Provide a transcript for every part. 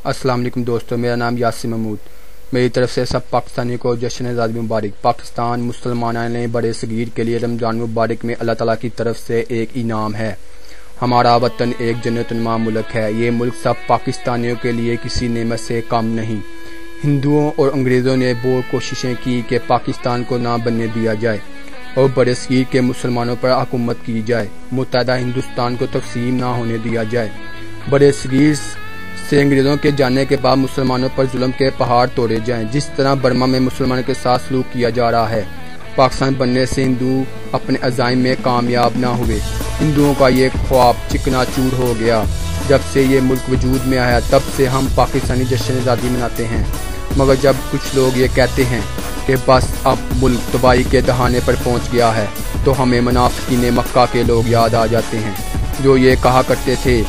السلام علیکم دوستو، میرا نام یاسر محمود۔ میری طرف سے سب پاکستانی کو جشن آزادی مبارک۔ پاکستان مسلمانوں نے بڑے صغیر کے لیے رمضان مبارک میں اللہ تعالیٰ کی طرف سے ایک انعام ہے۔ ہمارا وطن ایک جنت نما ملک ہے۔ یہ ملک سب پاکستانیوں کے لیے کسی نعمت سے کم نہیں۔ ہندوؤں اور انگریزوں نے بہت کوششیں کی کہ پاکستان کو نہ بننے دیا جائے اور بڑے صغیر کے مسلمانوں پر حکومت کی جائے، متحدہ ہندوستان کو تقسیم نہ ہونے دیا جائے۔ بڑے صغیر سے انگریزوں کے جانے کے بعد مسلمانوں پر ظلم کے پہاڑ توڑے جائیں، جس طرح برما میں مسلمانوں کے ساتھ سلوک کیا جا رہا ہے۔ پاکستان بننے سے ہندو اپنے عزائم میں کامیاب نہ ہوئے۔ ہندوؤں کا یہ خواب چکنا چور ہو گیا۔ جب سے یہ ملک وجود میں آیا تب سے ہم پاکستانی جشن آزادی مناتے ہیں، مگر جب کچھ لوگ یہ کہتے ہیں کہ بس اب ملک تباہی کے دہانے پر پہنچ گیا ہے تو ہمیں منافقین مکہ کے لوگ یاد آ جاتے ہیں، جو یہ کہا کرتے تھے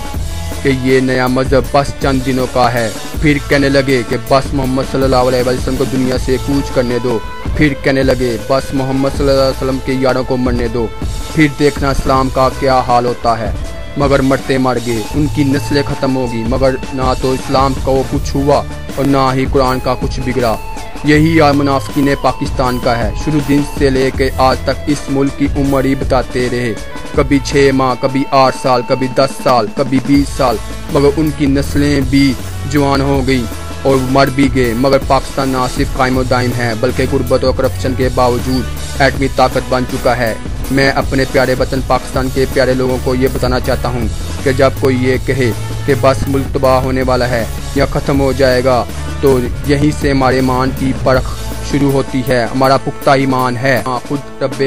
کہ یہ نیا مذہب بس چند دنوں کا ہے، پھر کہنے لگے کہ بس محمد صلی اللہ علیہ وسلم کو دنیا سے کوچ کرنے دو، پھر کہنے لگے بس محمد صلی اللہ علیہ وسلم کے یاروں کو مرنے دو، پھر دیکھنا اسلام کا کیا حال ہوتا ہے۔ مگر مرتے مر گئے، ان کی نسلیں ختم ہوگی، مگر نہ تو اسلام کا وہ کچھ ہوا اور نہ ہی قرآن کا کچھ بگڑا۔ یہی منافقین پاکستان کا ہے۔ شروع دن سے لے کے آج تک اس ملک کی عمر ہی بتاتے رہے، کبھی 6 ماہ، کبھی 8 سال، کبھی 10 سال، کبھی 20 سال، مگر ان کی نسلیں بھی جوان ہو گئی اور مر بھی گئے، مگر پاکستان نہ صرف قائم و دائم ہے بلکہ غربت اور کرپشن کے باوجود ایٹمی طاقت بن چکا ہے۔ میں اپنے پیارے وطن پاکستان کے پیارے لوگوں کو یہ بتانا چاہتا ہوں کہ جب کوئی یہ کہے کہ بس ملک تباہ ہونے والا ہے یا ختم ہو جائے گا تو یہیں سے ہمارے ایمان کی پرکھ شروع ہوتی ہے۔ ہمارا پختہ ایمان ہے، خود رب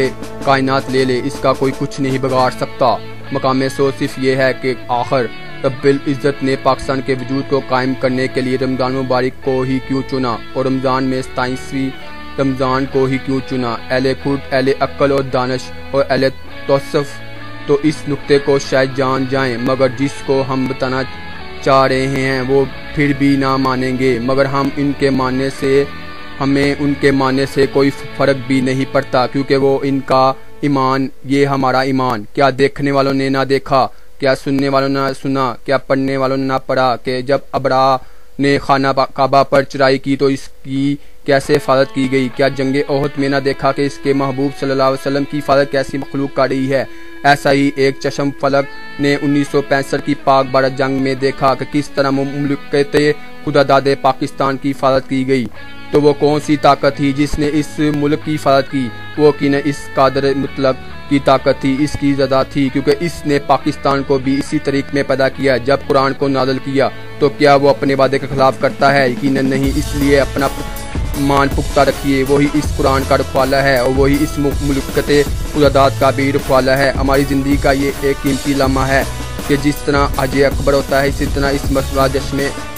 کائنات لے لے، اس کا کوئی کچھ نہیں بگاڑ سکتا۔ مقام سوچ صرف یہ ہے کہ آخر رب العزت نے پاکستان کے وجود کو قائم کرنے کے لیے رمضان مبارک کو ہی کیوں چنا اور رمضان میں 27ویں رمضان کو ہی کیوں چنا۔ اہل خود، اہل عقل اور دانش اور اہل توصف تو اس نقطے کو شاید جان جائیں، مگر جس کو ہم بتانا چاہ رہے ہیں وہ پھر بھی نہ مانیں گے، مگر ہمیں ان کے ماننے سے کوئی فرق بھی نہیں پڑتا، کیونکہ وہ ان کا ایمان، یہ ہمارا ایمان۔ کیا دیکھنے والوں نے نہ دیکھا، کیا سننے والوں نے نہ سنا، کیا پڑھنے والوں نے نہ پڑھا کہ جب ابرا نے خانہ کعبہ پر چڑھائی کی تو اس کی کیسے حفاظت کی گئی؟ کیا جنگ احد میں نہ دیکھا کہ اس کے محبوب صلی اللہ علیہ وسلم کی حفاظت کیسی مخلوق کر رہی ہے؟ ایسا ہی ایک چشم فلک نے 1965 کی پاک بھارت جنگ میں دیکھا کہ کس طرح مملکت خدا داد پاکستان کی حفاظت کی گئی۔ تو وہ کون سی طاقت تھی جس نے اس ملک کی حفاظت کی؟ وہ یقیناً اس قادر مطلق کی طاقت تھی، اس کی زدہ تھی، کیونکہ اس نے پاکستان کو بھی اسی طریقے میں پیدا کیا۔ جب قرآن کو نازل کیا تو کیا وہ اپنے وعدے کے خلاف کرتا ہے؟ یقیناً نہیں۔ اس لیے اپنا مان پختہ رکھیے، وہی اس قرآن کا رکھوالا ہے اور وہی اس مملکت خداداد کا بھی رکھوالا ہے۔ ہماری زندگی کا یہ ایک قیمتی لمحہ ہے کہ جس طرح حج اکبر ہوتا ہے اسی طرح اس مرتبہ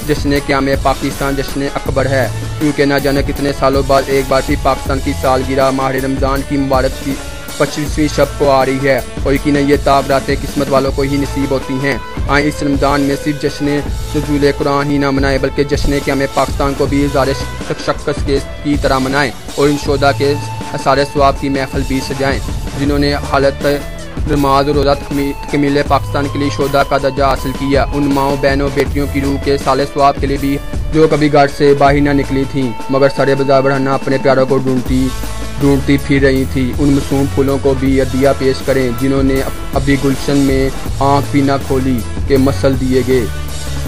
جشن قیام پاکستان جشن اکبر ہے، کیونکہ نہ جانے کتنے سالوں بعد ایک بار پھر پاکستان کی سالگرہ ماہ رمضان کی مبارک کی 25ویں شب کو آ رہی ہے، اور یقیناً یہ تابراتیں قسمت والوں کو ہی نصیب ہوتی ہیں۔ آئیں اس رمضان میں صرف جشن نزول قرآن ہی نہ منائیں بلکہ جشن قیام پاکستان کو بھی اظہار شخص کی طرح منائیں اور ان شہداء کے اثار ثواب کی محفل بھی سجائیں جنہوں نے حالت نماز اور روزہ تکمیل پاکستان کے لیے شہداء کا درجہ حاصل کیا۔ ان ماؤں، بہنوں، بیٹیوں کی روح کے سال ثواب کے لیے بھی جو کبھی گھر سے باہر نہ نکلی تھیں مگر سارے بازار بڑھانا اپنے پیاروں کو ڈھونڈتی پھر رہی تھی، ان معصوم پھولوں کو بھی عطیہ پیش کریں جنہوں نے ابھی گلشن میں آنکھ بھی نہ کھولی کہ مسل دیے گئے،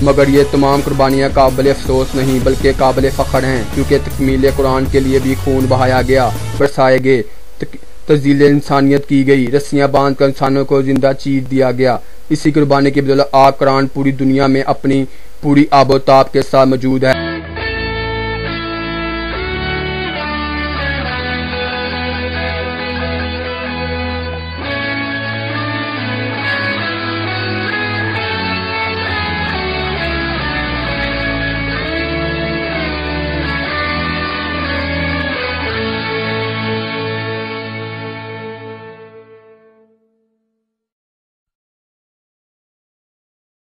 مگر یہ تمام قربانیاں قابل افسوس نہیں بلکہ قابل فخر ہیں، کیونکہ تکمیل قرآن کے لیے بھی خون بہایا گیا، برسائے گئے، تذلیل انسانیت کی گئی، رسیاں باندھ کر انسانوں کو زندہ چیر دیا گیا۔ اسی قربانی کی بدولت آج قرآن پوری دنیا میں اپنی پوری آب و تاب کے ساتھ موجود ہے۔